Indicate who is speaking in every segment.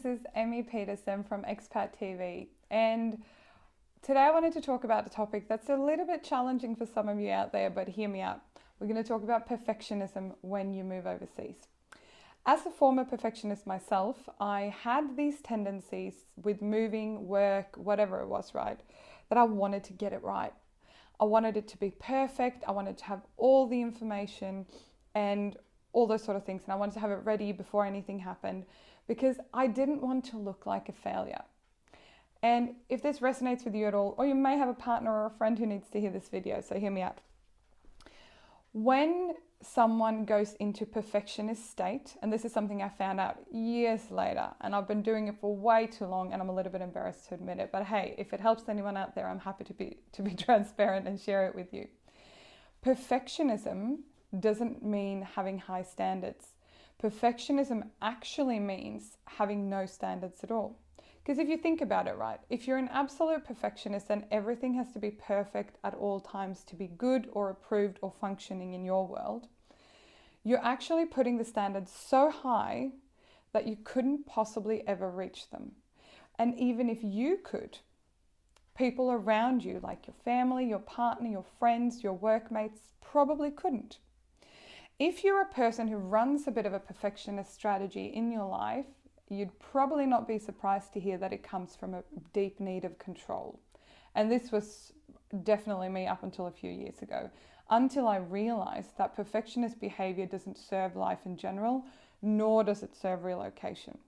Speaker 1: this is Amy Peterson from Expat TV, and today I wanted to talk about a topic that's a little bit challenging for some of you out there, but hear me out. We're going to talk about perfectionism when you move overseas. As a former perfectionist myself, I had these tendencies with moving, work, whatever it was, right, that I wanted to get it right. I wanted it to be perfect. I wanted to have all the information and all those sort of things. And I wanted to have it ready before anything happened because I didn't want to look like a failure. And if this resonates with you at all, or you may have a partner or a friend who needs to hear this video, so hear me out. When someone goes into perfectionist state, and this is something I found out years later, and I've been doing it for way too long, and I'm a little bit embarrassed to admit it, but hey, if it helps anyone out there, I'm happy to be transparent and share it with you. Perfectionism doesn't mean having high standards. Perfectionism actually means having no standards at all. Because if you think about it, right, if you're an absolute perfectionist, then everything has to be perfect at all times to be good or approved or functioning in your world. You're actually putting the standards so high that you couldn't possibly ever reach them. And even if you could, people around you, like your family, your partner, your friends, your workmates, probably couldn't. If you're a person who runs a bit of a perfectionist strategy in your life, you'd probably not be surprised to hear that it comes from a deep need of control. And this was definitely me up until a few years ago, until I realized that perfectionist behavior doesn't serve life in general, nor does it serve relocation.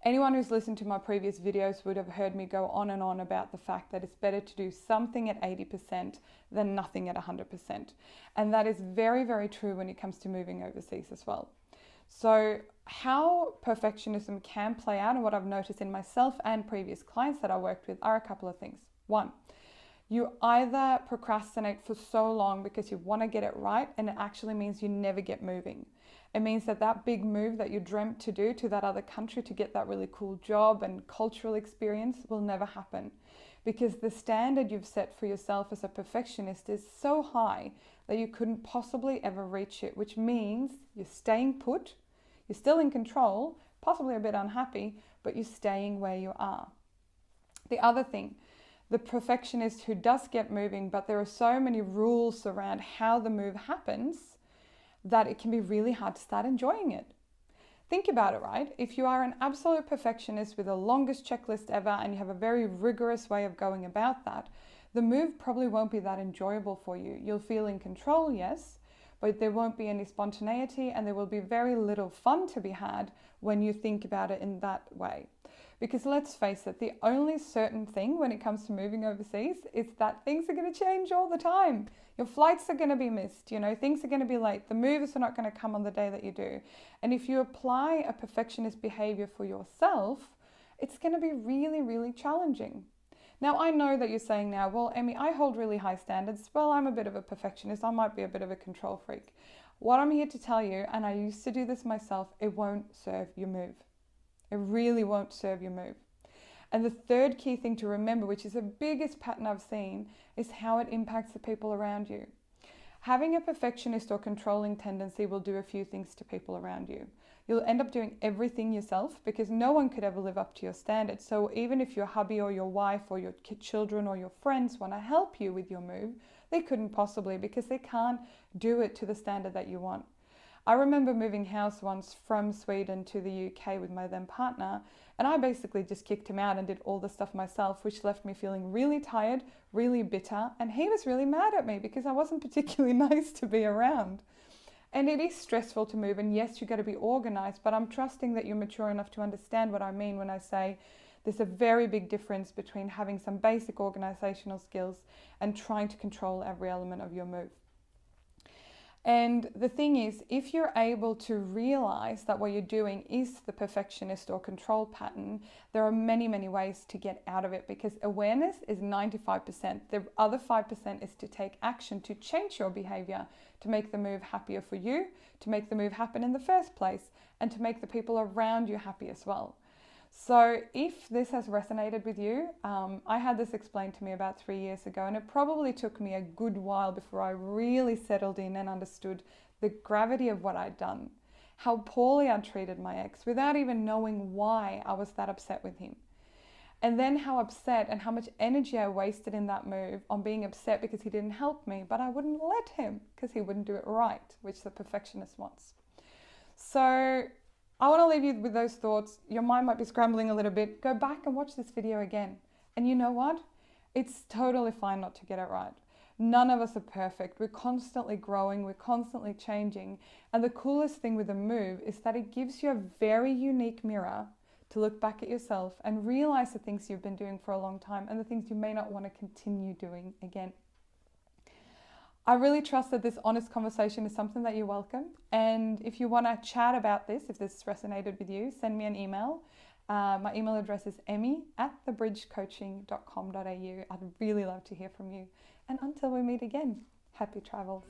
Speaker 1: Anyone who's listened to my previous videos would have heard me go on and on about the fact that it's better to do something at 80% than nothing at 100%. And that is very, very true when it comes to moving overseas as well. So how perfectionism can play out and what I've noticed in myself and previous clients that I worked with are a couple of things. One, you either procrastinate for so long because you want to get it right, and it actually means you never get moving. It means that big move that you dreamt to do to that other country to get that really cool job and cultural experience will never happen because the standard you've set for yourself as a perfectionist is so high that you couldn't possibly ever reach it, which means you're staying put, you're still in control, possibly a bit unhappy, but you're staying where you are. The other thing, the perfectionist who does get moving, but there are so many rules around how the move happens that it can be really hard to start enjoying it. Think about it, right? If you are an absolute perfectionist with the longest checklist ever and you have a very rigorous way of going about that, the move probably won't be that enjoyable for you. You'll feel in control, yes, but there won't be any spontaneity and there will be very little fun to be had when you think about it in that way. Because let's face it, the only certain thing when it comes to moving overseas is that things are going to change all the time. Your flights are going to be missed, things are going to be late. The moves are not going to come on the day that you do. And if you apply a perfectionist behavior for yourself, it's going to be really, really challenging. Now, I know that you're saying now, well, Emmy, I hold really high standards. Well, I'm a bit of a perfectionist. I might be a bit of a control freak. What I'm here to tell you, and I used to do this myself, it won't serve your move. It really won't serve your move. And the third key thing to remember, which is the biggest pattern I've seen, is how it impacts the people around you. Having a perfectionist or controlling tendency will do a few things to people around you. You'll end up doing everything yourself because no one could ever live up to your standards. So even if your hubby or your wife or your children or your friends want to help you with your move, they couldn't possibly because they can't do it to the standard that you want. I remember moving house once from Sweden to the UK with my then partner, and I basically just kicked him out and did all the stuff myself, which left me feeling really tired, really bitter, and he was really mad at me because I wasn't particularly nice to be around. And it is stressful to move, and yes, you've got to be organized, but I'm trusting that you're mature enough to understand what I mean when I say there's a very big difference between having some basic organizational skills and trying to control every element of your move. And the thing is, if you're able to realize that what you're doing is the perfectionist or control pattern, there are many, many ways to get out of it because awareness is 95%. The other 5% is to take action to change your behavior, to make the move happier for you, to make the move happen in the first place, and to make the people around you happy as well. So if this has resonated with you, I had this explained to me about 3 years ago, and it probably took me a good while before I really settled in and understood the gravity of what I'd done. how poorly I treated my ex without even knowing why I was that upset with him. And then how upset and how much energy I wasted in that move on being upset because he didn't help me, but I wouldn't let him because he wouldn't do it right, which the perfectionist wants. So I want to leave you with those thoughts. Your mind might be scrambling a little bit. Go back and watch this video again. And you know what? It's totally fine not to get it right. None of us are perfect. We're constantly growing. We're constantly changing. And the coolest thing with a move is that it gives you a very unique mirror to look back at yourself and realize the things you've been doing for a long time and the things you may not want to continue doing again. I really trust that this honest conversation is something that you welcome. And if you want to chat about this, if this resonated with you, send me an email. My email address is emmy@thebridgecoaching.com.au. I'd really love to hear from you. And until we meet again, happy travels.